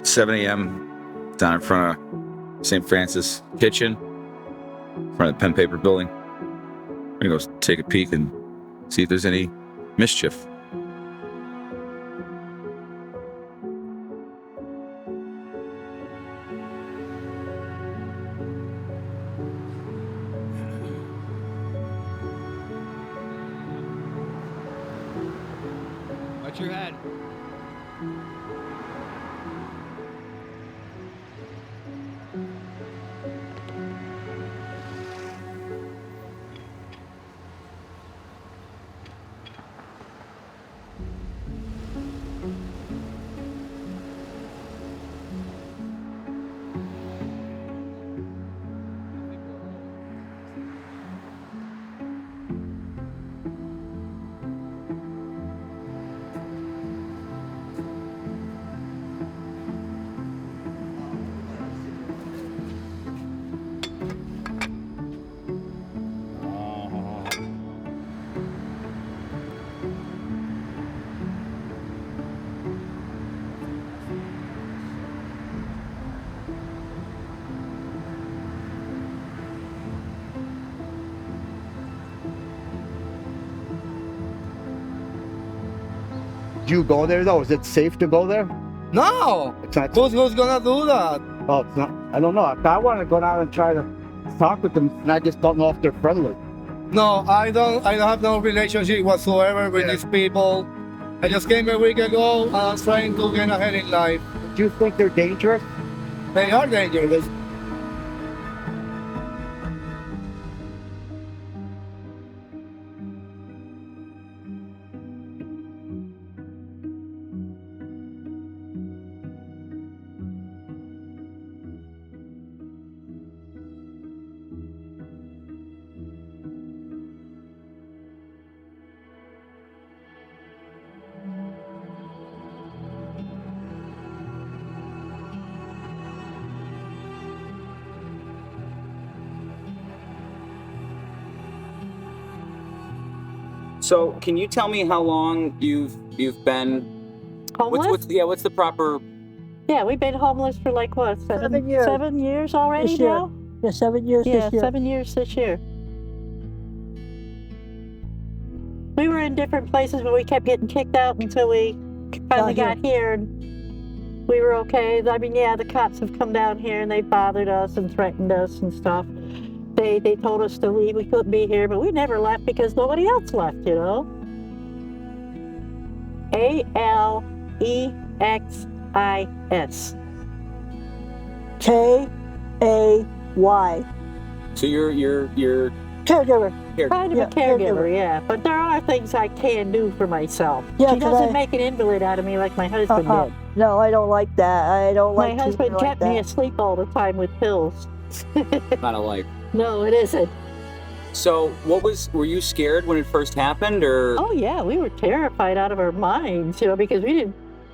$7 a.m. down in front of St. Francis Kitchen, in front of the pen paper building. We're gonna go take a peek and see if there's any mischief. Watch your head. Do you go there though? Is it safe to go there? No! It's not. Who's gonna do that? Oh, it's not. I don't know. I want to go down and try to talk with them, and I just don't know if they're friendly. No, I don't have no relationship whatsoever with these people. I just came a week ago and I was trying to get ahead in life. Do you think they're dangerous? They are dangerous. So, can you tell me how long you've been Homeless? What's the proper? Yeah, we've been homeless for like what, 7 years. 7 years already This year. now? Yeah, 7 years Yeah, this year. 7 years this year. We were in different places, but we kept getting kicked out until we finally got here. And we were okay. I mean, yeah, the cops have come down here and they bothered us and threatened us and stuff. They told us to leave. We couldn't be here, but we never left because nobody else left, you know? Alexis. K-A-Y. So you're Caregiver. Kind of a caregiver, yeah. But there are things I can do for myself. Yeah, she doesn't make an invalid out of me like my husband did. No, I don't like that. I don't like My husband people like kept me that. asleep all the time with pills. not alike. No, it isn't. So, were you scared when it first happened, or? Oh yeah, we were terrified out of our minds, you know, because we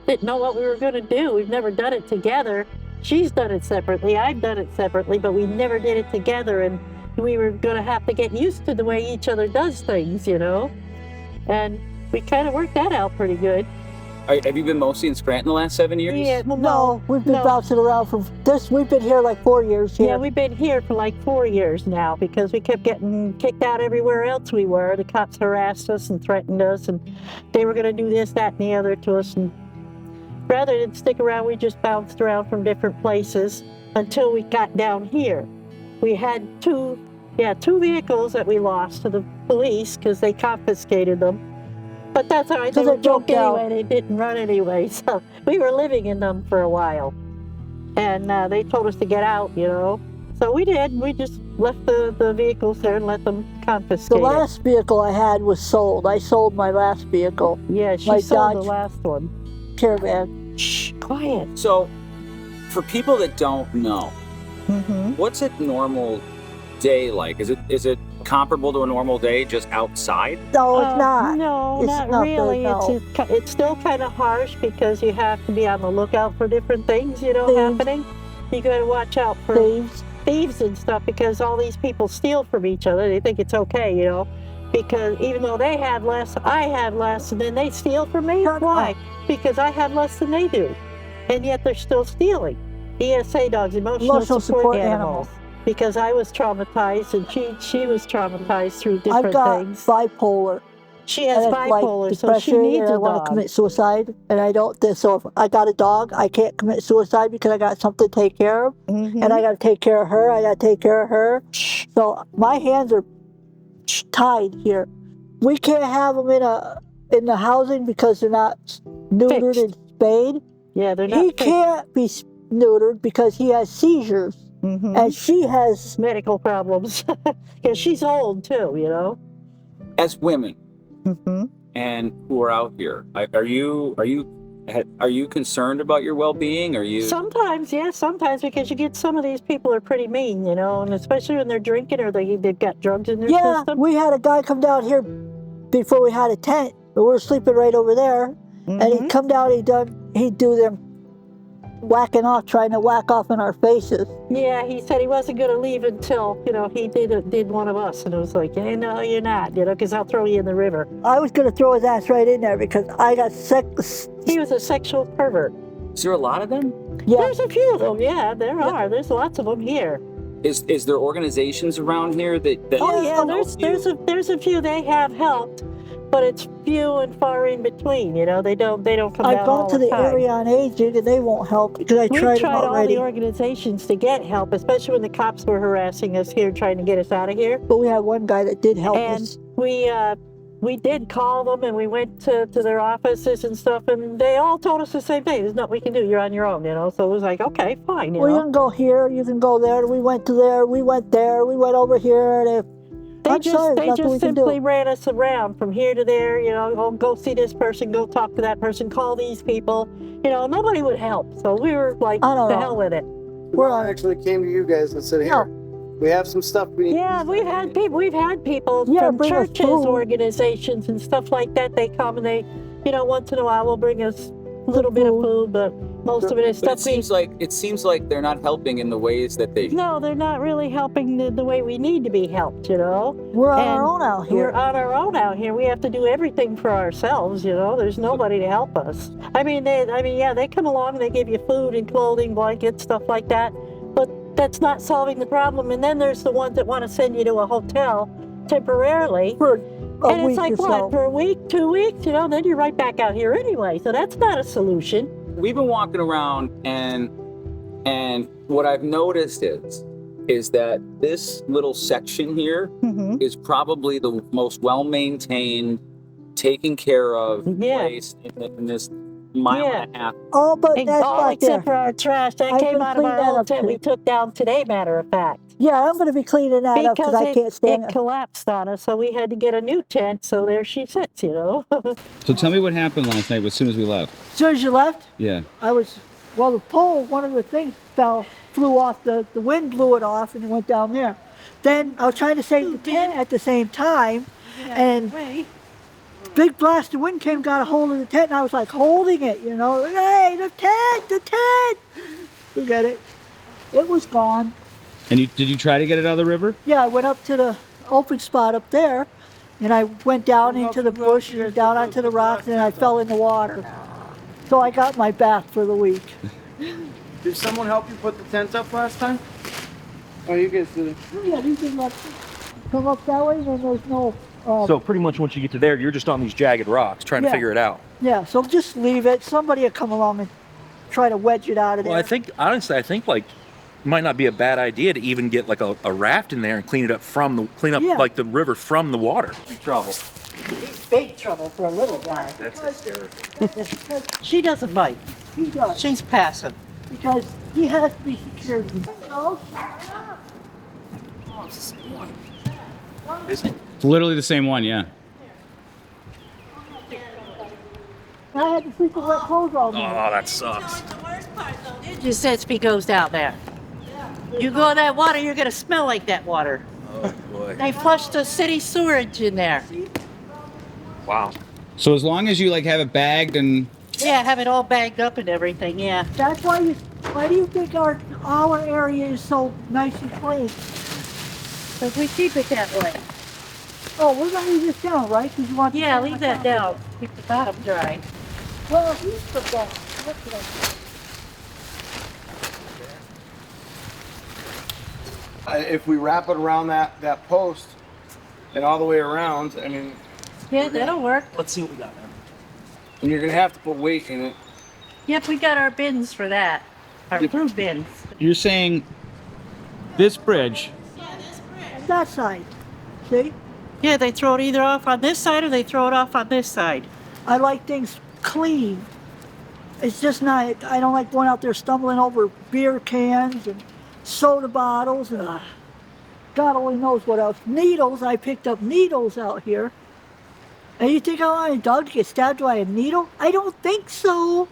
didn't know what we were going to do. We've never done it together. She's done it separately. I've done it separately, but we never did it together, and we were going to have to get used to the way each other does things, you know. And we kind of worked that out pretty good. Have you been mostly in Scranton the last 7 years? Yeah, well, No, we've been bouncing around for this. We've been here like 4 years here. Yeah, we've been here for like 4 years now because we kept getting kicked out everywhere else we were. The cops harassed us and threatened us, and they were going to do this, that, and the other to us. And rather than stick around, we just bounced around from different places until we got down here. We had two vehicles that we lost to the police because they confiscated them. But that's all right. They were junk anyway. They didn't run anyway. So we were living in them for a while. And they told us to get out, you know. So we did. We just left the vehicles there and let them confiscate The last vehicle I had was sold. I sold my last vehicle. Yeah, she my sold Dodge the last one. Caravan. Shh, quiet. So, for people that don't know, What's a normal day like? Is it comparable to a normal day just outside? No, it's not. No, It's not not really. no. It's still kind of harsh because you have to be on the lookout for different things, you know, Thieves. happening. You got to watch out for thieves and stuff because all these people steal from each other. They think it's okay, you know, because even though they had less, I had less, and then they steal from me. Why? Because I had less than they do, and yet they're still stealing. ESA dogs, emotional support animals. Because I was traumatized and she was traumatized through different I've got things. bipolar. She has and it's bipolar, like so she depression, needs and a I want dog. to commit suicide, and I don't. So if I got a dog, I can't commit suicide because I got something to take care of, and I got to take care of her. I got to take care of her. So my hands are tied here. We can't have them in the housing because they're not neutered Fixed. and spayed. Yeah, they're not He fixed. can't be neutered because he has seizures, and she has medical problems because she's old too, you know. As women and who are out here, are you concerned about your well-being? Are you? Sometimes, yeah, sometimes because you get some of these people are pretty mean, you know, and especially when they're drinking or they've got drugs in their system. We had a guy come down here before we had a tent, but we were sleeping right over there, and he'd come down, he'd do them whacking off, trying to whack off in our faces. Yeah, he said he wasn't going to leave until, you know, he did one of us, and it was like, hey, no, you're not, you know, because I'll throw you in the river. I was going to throw his ass right in there because I got sick. He was a sexual pervert. Is there a lot of them? Yeah. There's a few of them, yeah, there are. There's lots of them here. Is there organizations around here that Oh yeah, help you? there's a few they have helped, but it's few and far in between. You know, they don't come I've down gone all to the the time. area on aging and they won't help because We've tried tried them all already. the organizations to get help, especially when the cops were harassing us here, trying to get us out of here. But we had one guy that did help And us. we did call them, and we went to their offices and stuff, and they all told us the same thing. There's nothing we can do. You're on your own, you know. So it was like, okay, fine, you Well, you know. can go here, you can go there. We went to there, we went there, we went over here. And They nothing we just can simply do. ran us around from here to there, you know, go see this person, go talk to that person, call these people. You know, nobody would help. So we were like, I don't the know. hell with it. I actually came to you guys and said, here, we have some stuff we need. Yeah, we've had people Yeah, from bring us churches, food. organizations, and stuff like that. They come and they, you know, once in a while will bring us a little bit of food, but most of it is But stuff it seems like they're not helping in the ways that they. No, they're not really helping the way we need to be helped, you know. We're on our own out here. We're on our own out here. We have to do everything for ourselves, you know. There's nobody to help us. I mean, they come along and they give you food and clothing, blankets, stuff like that. But that's not solving the problem. And then there's the ones that want to send you to a hotel temporarily. For a And week it's like, or what, so. for a week, 2 weeks, you know, then you're right back out here anyway. So that's not a solution. We've been walking around and what I've noticed is that this little section here is probably the most well-maintained, taken care of place in this mile and a half. Oh, but that's all not except there. for our trash. That I'm came gonna out of clean our that old up tent too. we took down today, matter of fact. Yeah, I'm going to be cleaning that up because I can't stand it it. collapsed on us, so we had to get a new tent, so there she sits, you know. So tell me what happened last night as soon as we left. As soon as you left, Yeah. the pole, one of the things flew off, the wind blew it off and it went down there. Then I was trying to save the tent at the same time, and big blast of wind came, got a hold of the tent, and I was like holding it, you know. Hey, the tent! Forget it. It was gone. And did you try to get it out of the river? Yeah, I went up to the open spot up there, and I went down into the bush and down onto the rocks, and I fell in the water. So I got my bath for the week. Did someone help you put the tent up last time? Oh, you guys did it. Yeah, you can come up that way, and then there's no... So pretty much once you get to there, you're just on these jagged rocks trying to figure it out. Yeah, so just leave it. Somebody will come along and try to wedge it out of there. Well, honestly, I think like it might not be a bad idea to even get like a raft in there and clean up like the river from the water. Trouble. He's big trouble for a little guy. That's hysterical. She doesn't bite. He does, She's passive. because he has to be secured. No, Is it? It's literally the same one, yeah. I had to sleep with wet clothes all night. Oh, that sucks. The worst part, though, it just says he goes down there. You go in that water, you're gonna smell like that water. Oh boy. They flushed the city sewage in there. Wow. So as long as you like have it bagged and Yeah, have it all bagged up and everything, yeah. That's why why do you think our area is so nice and clean? But we keep it that way. Oh, we're gonna leave this down, right? 'Cause you want to Yeah, leave that down. Keep the bottom dry. Well, he's the best. Look at him. If we wrap it around that post and all the way around, I mean, Yeah, that'll work. Let's see what we got now. and you're gonna have to put weight in it. Yep, we got our bins for that. Our food bins. you're saying this bridge. That side. See? Yeah, they throw it either off on this side or they throw it off on this side. I like things clean. It's just not, I don't like going out there stumbling over beer cans and soda bottles and God only knows what else. Needles, I picked up needles out here. And you think I want a dog to get stabbed by a needle? I don't think so.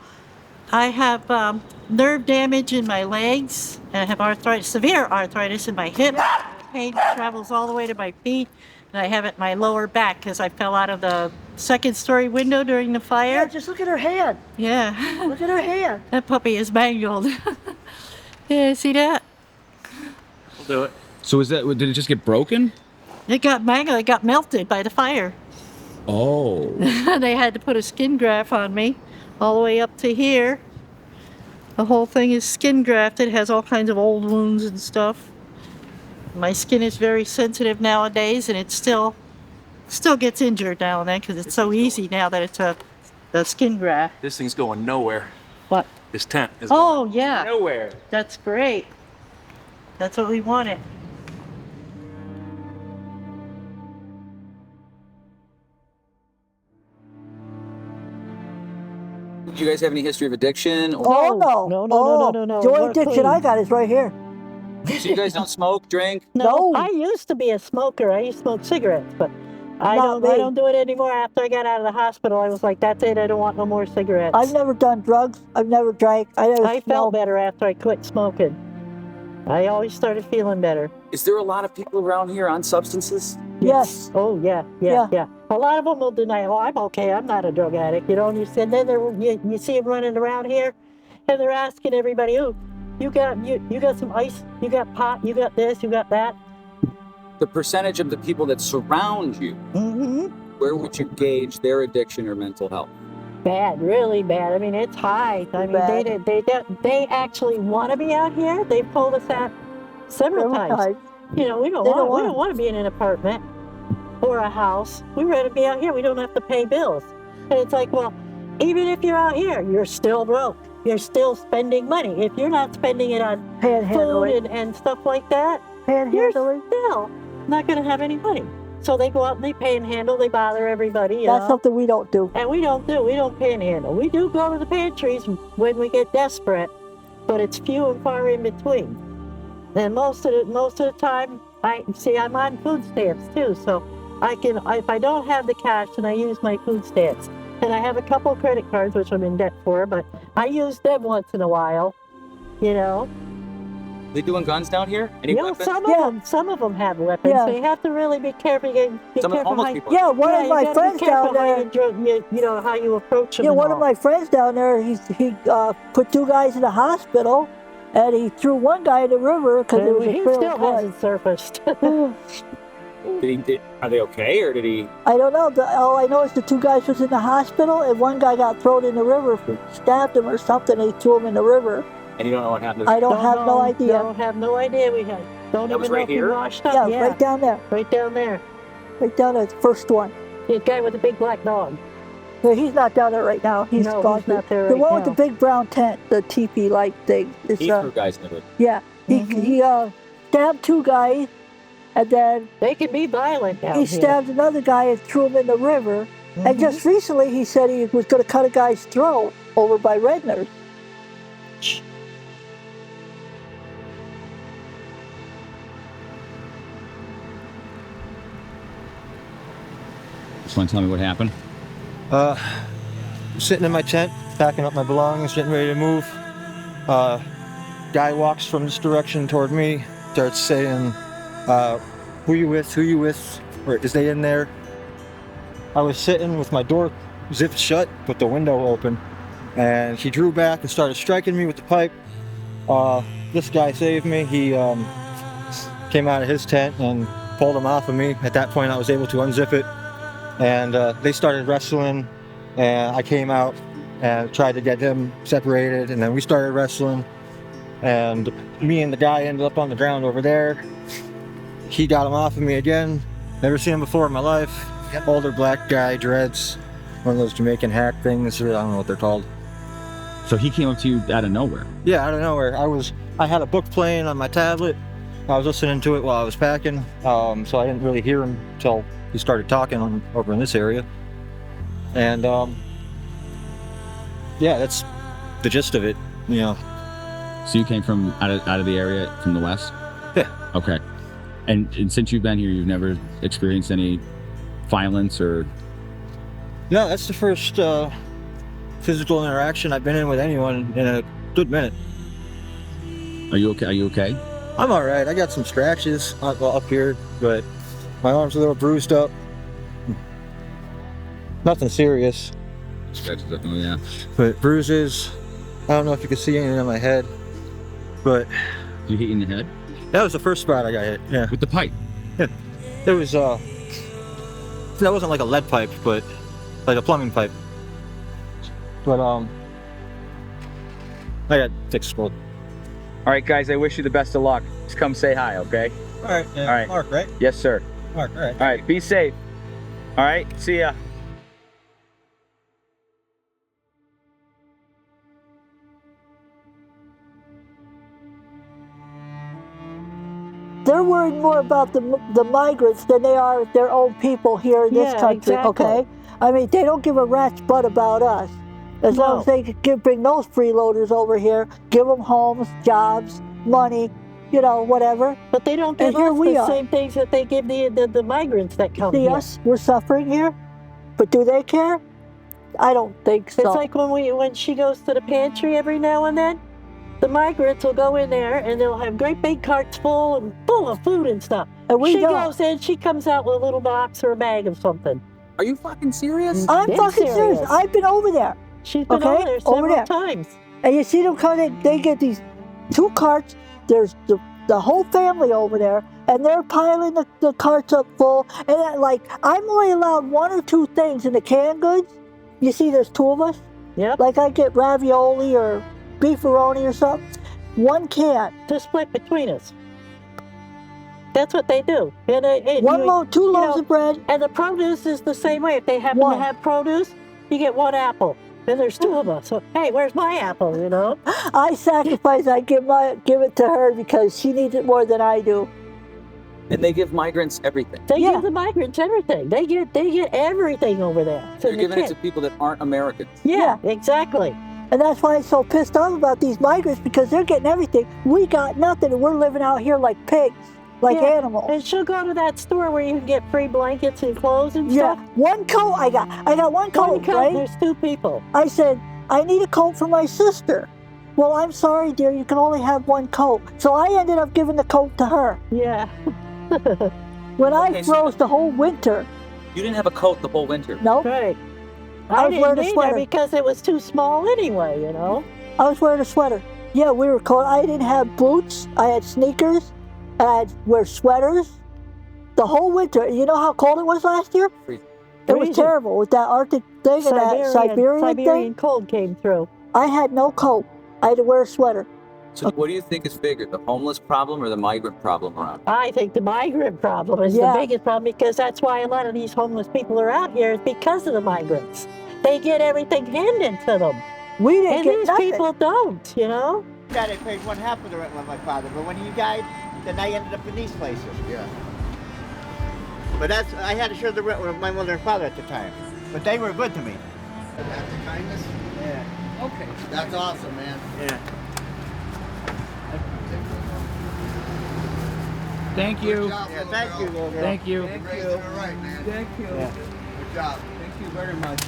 I have nerve damage in my legs. And I have arthritis, severe arthritis in my hip. Pain travels all the way to my feet. And I have it in my lower back because I fell out of the second-story window during the Yeah, fire. just look at her hand. Yeah, Look at her hand. that puppy is mangled. Yeah, see that? We'll do it. So is that did it just get broken? It got mangled. It got melted by the fire. Oh. They had to put a skin graft on me all the way up to here. The whole thing is skin grafted. It has all kinds of old wounds and stuff. My skin is very sensitive nowadays, and it still gets injured now and then because it's so easy now that it's a skin graft. This thing's going nowhere. What? This tent is Oh yeah, going nowhere. that's great. That's what we wanted. Do you guys have any history of addiction? Or, Oh, no. No. The only We're addiction clean. I got is right here. so you guys don't smoke, drink? No, No. I used to be a smoker. I used to smoke cigarettes, but I Not don't. I me. don't do it anymore. After I got out of the hospital, I was like, "That's it. I don't want no more cigarettes." I've never done drugs. I've never drank. I never I felt smoked. better after I quit smoking. I always started feeling better. Is there a lot of people around here on substances? Yes. Oh yeah. A lot of them will deny. Oh, I'm okay. I'm not a drug addict. You know. And you said then you see them running around here, and they're asking everybody, "Oh, you got some ice? You got pot? You got this? You got that?" The percentage of the people that surround you, Mm-hmm. where would you gauge their addiction or mental health? Bad, really bad. I mean, it's high. I mean, they actually want to be out here. They've told us that several times. You know, we don't want to be in an apartment or a house. We rather be out here. We don't have to pay bills. And it's like, well, even if you're out here, you're still broke. You're still spending money. If you're not spending it on food Panhandling. and stuff like that, you're Panhandling. still not going to have any money. So they go out and they panhandle. They bother everybody. You That's know? something we don't do. And we don't panhandle. We do go to the pantries when we get desperate, but it's few and far in between. And most of the time, I'm on food stamps too, so if I don't have the cash, then I use my food stamps. And I have a couple credit cards which I'm in debt for, but I use them once in a while. You know. They doing guns down here? Any You know, weapons? some of them have weapons. Yeah. So you have to really be careful. Some of the homeless people. Yeah, one of you my gotta be friends careful down there. you know how you approach them. Yeah, and one all. of my friends down there. He put 2 guys in the hospital, and he threw one guy in the river because it was he a fair still flood. hasn't surfaced. Are they okay, or did he? I don't know. All I know is the 2 guys was in the hospital, and one guy got thrown in the river, stabbed him or something. They threw him in the river. And you don't know what happened? I don't have no idea. Don't have no idea. We had. Don't That was even know right if he here? washed up. Yeah, right down there. Right down there. Right down there, the first one. The guy with the big black dog. Yeah, he's not down there right now. He's No, gone. he's not there The right one with now. the big brown tent, the teepee-like thing. It's, He threw guys in the river. yeah, he stabbed 2 guys, and then They can be violent down he here. stabbed another guy and threw him in the river. And just recently, he said he was going to cut a guy's throat over by Redner's. Just want to tell me what happened? Sitting in my tent, packing up my belongings, getting ready to move. guy walks from this direction toward me, starts saying, who you with, or is they in there? I was sitting with my door zipped shut, with the window open, and he drew back and started striking me with the pipe. This guy saved me. He came out of his tent and pulled him off of me. At that point, I was able to unzip it, and they started wrestling, and I came out and tried to get him separated, and then we started wrestling, and me and the guy ended up on the ground over there. He got him off of me again. Never seen him before in my life. Older black guy, dreads, one of those Jamaican hack things. I don't know what they're called. So he came up to you out of nowhere? Yeah, out of nowhere. I had a book playing on my tablet. I was listening to it while I was packing, so I didn't really hear him until he started talking over in this area. And yeah, that's the gist of it, you know. So you came from out of the area from the west? Yeah. Okay. And since you've been here, you've never experienced any violence or? No, that's the first physical interaction I've been in with anyone in a good minute. Are you okay? I'm all right. I got some scratches up here, but my arm's a little bruised up. Nothing serious. Scratches up, oh yeah. But bruises. I don't know if you can see anything on my head, but. You hit you in the head? That was the first spot I got hit. Yeah. With the pipe? Yeah. It was that wasn't like a lead pipe, but like a plumbing pipe. But I got thick skull. All right, guys, I wish you the best of luck. Just come say hi, okay? All right. Yeah. All right. Mark, right? Yes, sir. Mark, all right. All right, be safe. All right, see ya. They're worried more about the migrants than they are their own people here in this country, exactly. okay? I mean, they don't give a rat's butt about us. As long as they can bring those freeloaders over here, give them homes, jobs, money, you know, whatever. But they don't give us the same things that they give the migrants that come See here. us, we're suffering here, but do they care? I don't think so. It's like when she goes to the pantry every now and then, the migrants will go in there and they'll have great big carts full of food and stuff. And she goes in, she comes out with a little box or a bag of something. Are you fucking serious? I'm fucking serious. I've been over there. She's been over there several times. And you see them coming, they get these 2 carts, there's the whole family over there, and they're piling the carts up full. And I'm only allowed 1 or 2 things in the canned goods. You see there's 2 of us? Yep. Like I get ravioli or beefaroni or something. 1 can. To split between us. That's what they do. And 2 loaves of bread. And the produce is the same way. If they happen to have produce, you get 1 apple. Then there's 2 of us. So, hey, where's my apple, you know? I sacrifice, I give it to her because she needs it more than I do. And they give migrants everything. They give the migrants everything. They get everything over there. So they're giving it to people that aren't Americans. Yeah, exactly. And that's why I'm so pissed off about these migrants, because they're getting everything. We got nothing, and we're living out here like pigs, like animals. And she'll go to that store where you can get free blankets and clothes and stuff. 1 coat I got 1 coat, right? There's 2 people. I said, I need a coat for my sister. Well, I'm sorry, dear, you can only have 1 coat. So I ended up giving the coat to her. Yeah. When I froze the whole winter. You didn't have a coat the whole winter. Nope. Right. I was wearing a sweater because it was too small anyway, you know. I was wearing a sweater. Yeah, we were cold. I didn't have boots. I had sneakers. I'd wear sweaters the whole winter. You know how cold it was last year? It was terrible with that Arctic thing and that Siberian thing. Cold came through. I had no coat. I had to wear a sweater. So what do you think is bigger, the homeless problem or the migrant problem around? I think the migrant problem is the biggest problem, because that's why a lot of these homeless people are out here, is because of the migrants. They get everything handed to them. We didn't get these nothing. People don't, you know? Yeah, they paid 1/2 of the rent with my father, but when he died, then I ended up in these places. Yeah. But I had to share the rent with my mother and father at the time. But they were good to me. Act of kindness? Yeah. Okay. That's awesome, man. Yeah. Thank you. Yeah, thank you, little girl. Thank you. Thank Raising you. it right, man. Thank you. Yeah. Good job. Thank you very much.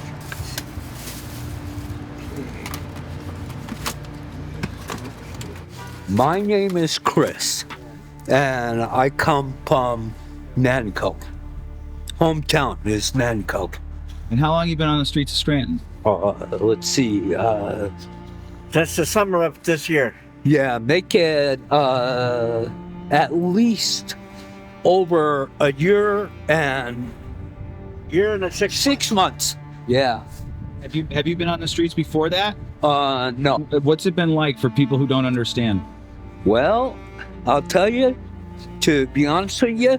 My name is Chris, and I come from Nancoke. Hometown is Nancoke. And how long you been on the streets of Scranton? Let's see. That's the summer of this year. Yeah, make it at least over a year and a 6 months. Yeah. Have you been on the streets before that? No. What's it been like for people who don't understand? Well, I'll tell you, to be honest with you,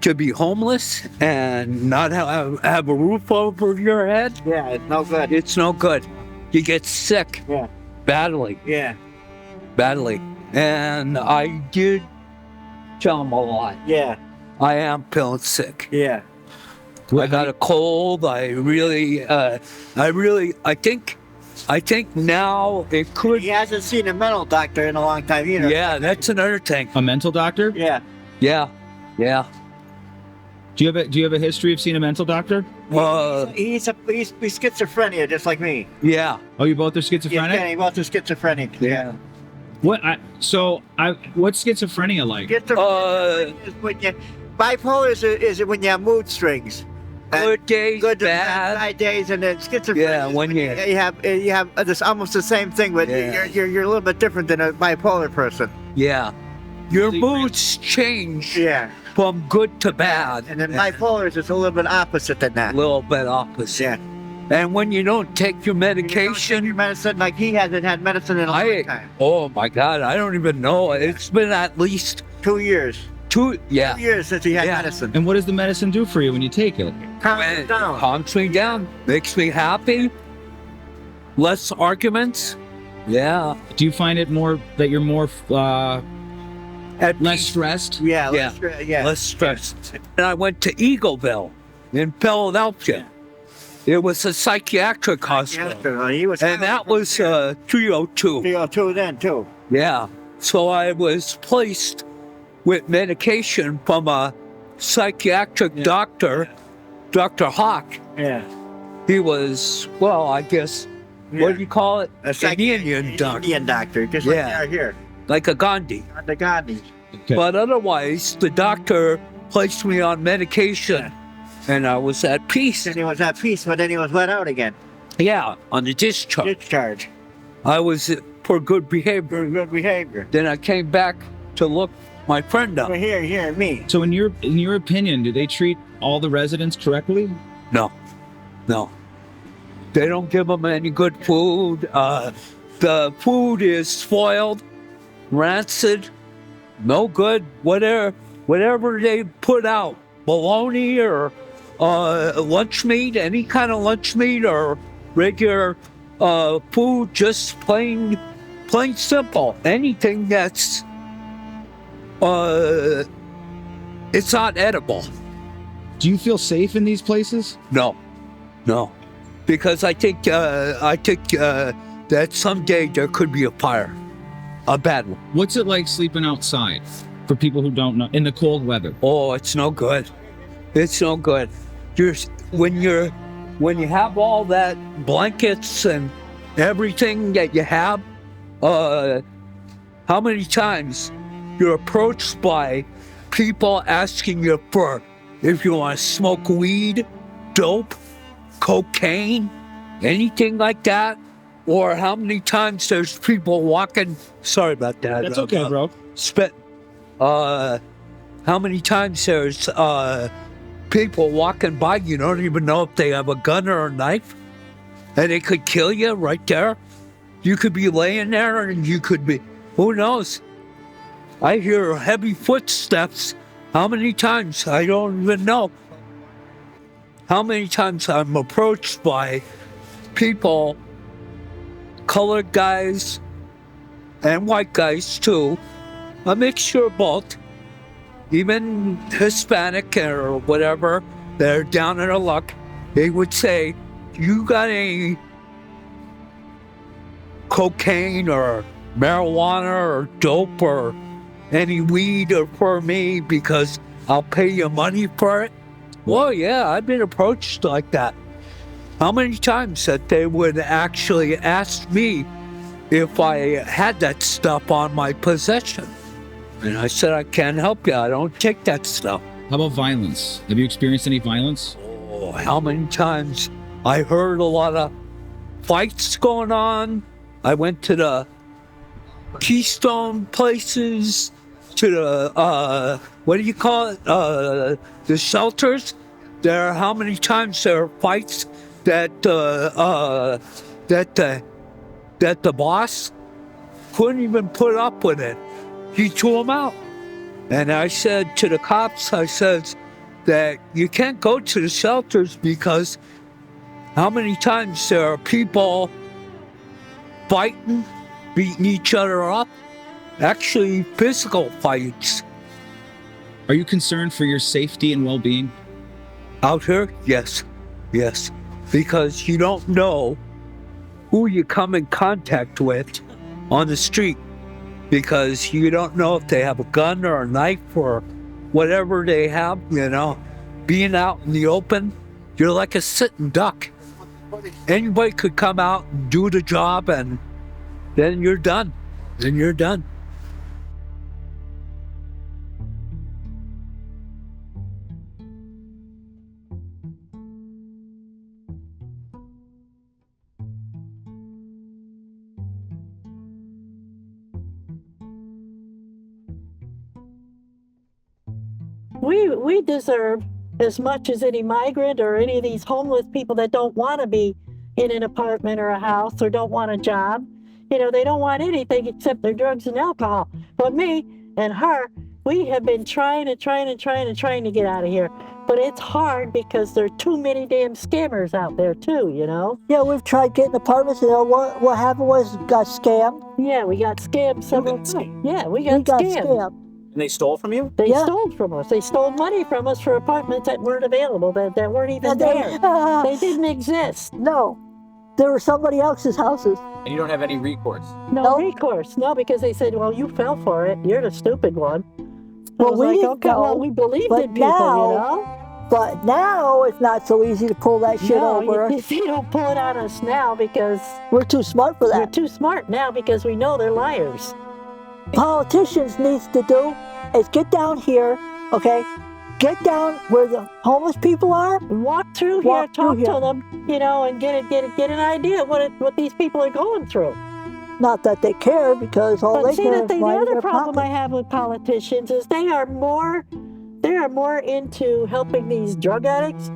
to be homeless and not have a roof over your head. Yeah, it's no good. It's no good. You get sick. Yeah. Badly. Yeah. Badly. And I did tell them a lot. Yeah. I am feeling sick. Yeah. I got a cold. I think now it could. He hasn't seen a mental doctor in a long time either. Yeah, that's another thing. A mental doctor? Yeah. Yeah. Yeah. Do you have a history of seeing a mental doctor? He's schizophrenia, just like me. Yeah. Oh, you both are schizophrenic? Yeah, he both are schizophrenic. Yeah. What's schizophrenia like? Schizophrenia is when you, bipolar is when you have mood swings. Good days, good bad days, and then schizophrenia. Yeah, when you have this almost the same thing, but you're a little bit different than a bipolar person. Yeah. Your moods change. Yeah. From good to bad. And then bipolar is just a little bit opposite than that. A little bit opposite. Yeah. And when you don't take your medication, your medicine, like he hasn't had medicine in a long time. Oh my God, I don't even know. It's been at least 2 years. 2 years since he had medicine. And what does the medicine do for you when you take it? Calms me down. Makes me happy. Less arguments. Yeah. Do you find it more that you're more less stressed? Yeah. Less stressed. And I went to Eagleville in Philadelphia. It was a psychiatric hospital. And that was 302. 302 then too. Yeah. So I was placed with medication from a psychiatric doctor, Dr. Hawk. Yeah. He was, well, I guess, what do you call it? An Indian doctor. Indian doctor, just like they are here. Like a Gandhi. The Gandhi. Okay. But otherwise, the doctor placed me on medication, and I was at peace. And he was at peace, but then he was let out again. Yeah, on the discharge. Discharge. I was for good behavior. For good behavior. Then I came back to look my friend up. Here, me. So in your opinion, do they treat all the residents correctly? No. They don't give them any good food. The food is spoiled, rancid, no good. Whatever they put out, bologna or lunch meat, any kind of lunch meat or regular food, just plain simple. Anything that's it's not edible. Do you feel safe in these places? No, because I think that someday there could be a fire, a bad one. What's it like sleeping outside for people who don't know in the cold weather? Oh, it's no good. It's no good. When you have all that blankets and everything that you have, how many times you're approached by people asking you for if you want to smoke weed, dope, cocaine, anything like that, or how many times there's people walking. Sorry about that. That's okay, bro. How many times there's people walking by, you don't even know if they have a gun or a knife, and they could kill you right there. You could be laying there, and you could be, who knows? I hear heavy footsteps. How many times? I don't even know. How many times I'm approached by people, colored guys, and white guys too, a mixture of both, even Hispanic or whatever, they're down in their luck. They would say, you got any cocaine or marijuana or dope or any weed for me because I'll pay you money for it? Well, yeah, I've been approached like that. How many times that they would actually ask me if I had that stuff on my possession. And I said, I can't help you. I don't take that stuff. How about violence? Have you experienced any violence? Oh, how many times? I heard a lot of fights going on. I went to the Keystone places, to the, what do you call it? The shelters. How many times there are fights that the boss couldn't even put up with it. He threw them out. And I said to the cops, I said that you can't go to the shelters because how many times there are people fighting, beating each other up, actually physical fights. Are you concerned for your safety and well-being? Out here? Yes. Yes. Because you don't know who you come in contact with on the street. Because you don't know if they have a gun or a knife or whatever they have, you know. Being out in the open, you're like a sitting duck. Anybody could come out and do the job, and then you're done. Then you're done. We deserve as much as any migrant or any of these homeless people that don't want to be in an apartment or a house or don't want a job. You know, they don't want anything except their drugs and alcohol. But me and her, we have been trying to get out of here. But it's hard because there are too many damn scammers out there too, you know? Yeah, we've tried getting apartments, and what happened was got scammed. Yeah, we got scammed several times. Yeah, we got scammed. And they stole from you? They stole from us. They stole money from us for apartments that weren't available, that weren't even there. They didn't exist. No, they were somebody else's houses. And you don't have any recourse? No recourse. No, because they said, well, you fell for it. You're the stupid one. Well, we didn't okay, well, we believed in people, now, you know? But now it's not so easy to pull that shit over us. You don't pull it on us now because we're too smart for that. We're too smart now because we know they're liars. Politicians needs to do is get down here, okay? Get down where the homeless people are. Walk through here, talk to them, you know, and get an idea what these people are going through. Not that they care, because all they care is the other problem I have with politicians is they are more into helping these drug addicts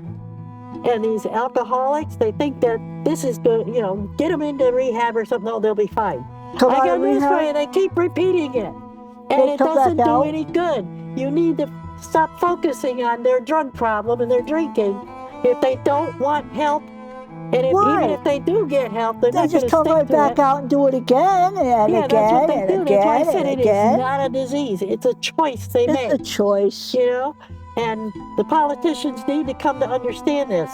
and these alcoholics. They think that this is good, you know, get them into rehab or something. No, they'll be fine. I got news for you. They keep repeating it, and it doesn't do any good. You need to stop focusing on their drug problem and their drinking. If they don't want help, and even if they do get help, they're not going to stick to it. They just come right back out and do it again and again that's what they do. That's why I said it is again. not a disease. It's a choice they make. It's a choice. You know, and the politicians need to come to understand this.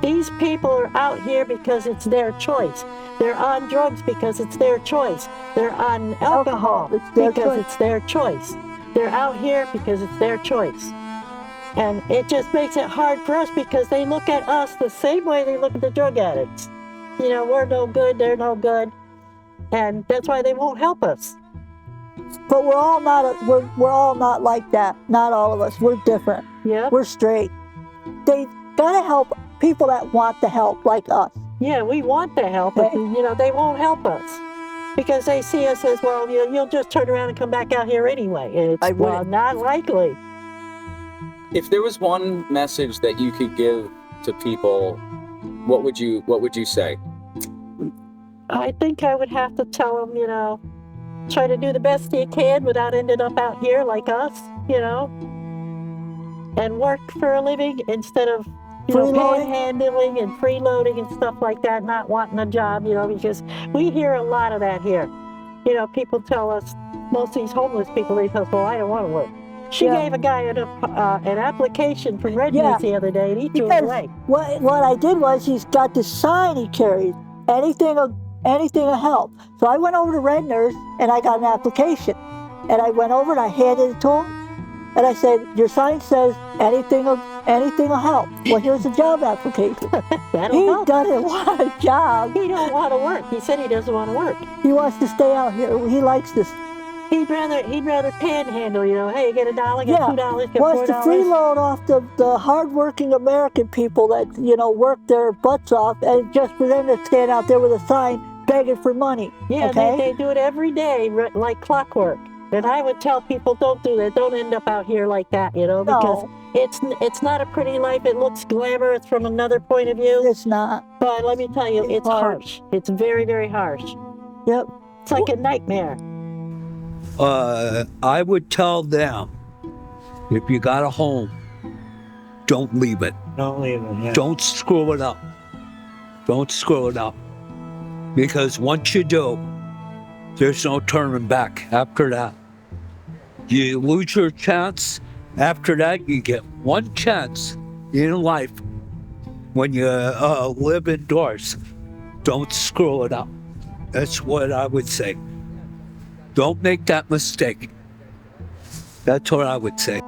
These people are out here because it's their choice. They're on drugs because it's their choice. They're on alcohol because it's their choice. They're out here because it's their choice. And it just makes it hard for us because they look at us the same way they look at the drug addicts. You know, we're no good, they're no good. And that's why they won't help us. But we're all not like that. Not all of us. We're different. Yeah. We're straight. They gotta help people that want the help, like us. Yeah, we want the help, but you know, they won't help us because they see us as, well, you know, you'll just turn around and come back out here anyway. And it's not likely. If there was one message that you could give to people, what would you say? I think I would have to tell them, you know, try to do the best you can without ending up out here like us, you know, and work for a living instead of, you know, panhandling and freeloading and stuff like that, not wanting a job, you know, because we hear a lot of that here. You know, people tell us, most of these homeless people, they tell us, well, I don't want to work. She gave a guy an application from Red News the other day, and he threw it away. What I did was, he's got this sign he carried, anything will help. So I went over to Red Nurse and I got an application. And I went over and I handed it to him. And I said, your sign says anything will help. Well, here's a job application. That'll He help. doesn't want a job. He don't want to work. He said he doesn't want to work. He wants to stay out here. He likes this. He'd rather panhandle, you know. Hey, get $1, get $2, get Wants to $4. freeload off the hardworking American people that, you know, work their butts off, and just for them to stand out there with a sign begging for money. Yeah, okay? they do it every day, like clockwork. And I would tell people, don't do that. Don't end up out here like that, you know, because it's not a pretty life. It looks glamorous from another point of view. It's not. But let me tell you, it's harsh. It's very, very harsh. Yep. It's like a nightmare. I would tell them, if you got a home, don't leave it. Don't leave it. Yeah. Don't screw it up. Don't screw it up. Because once you do, there's no turning back after that. You lose your chance. After that, you get one chance in life when you live indoors. Don't screw it up. That's what I would say. Don't make that mistake. That's what I would say.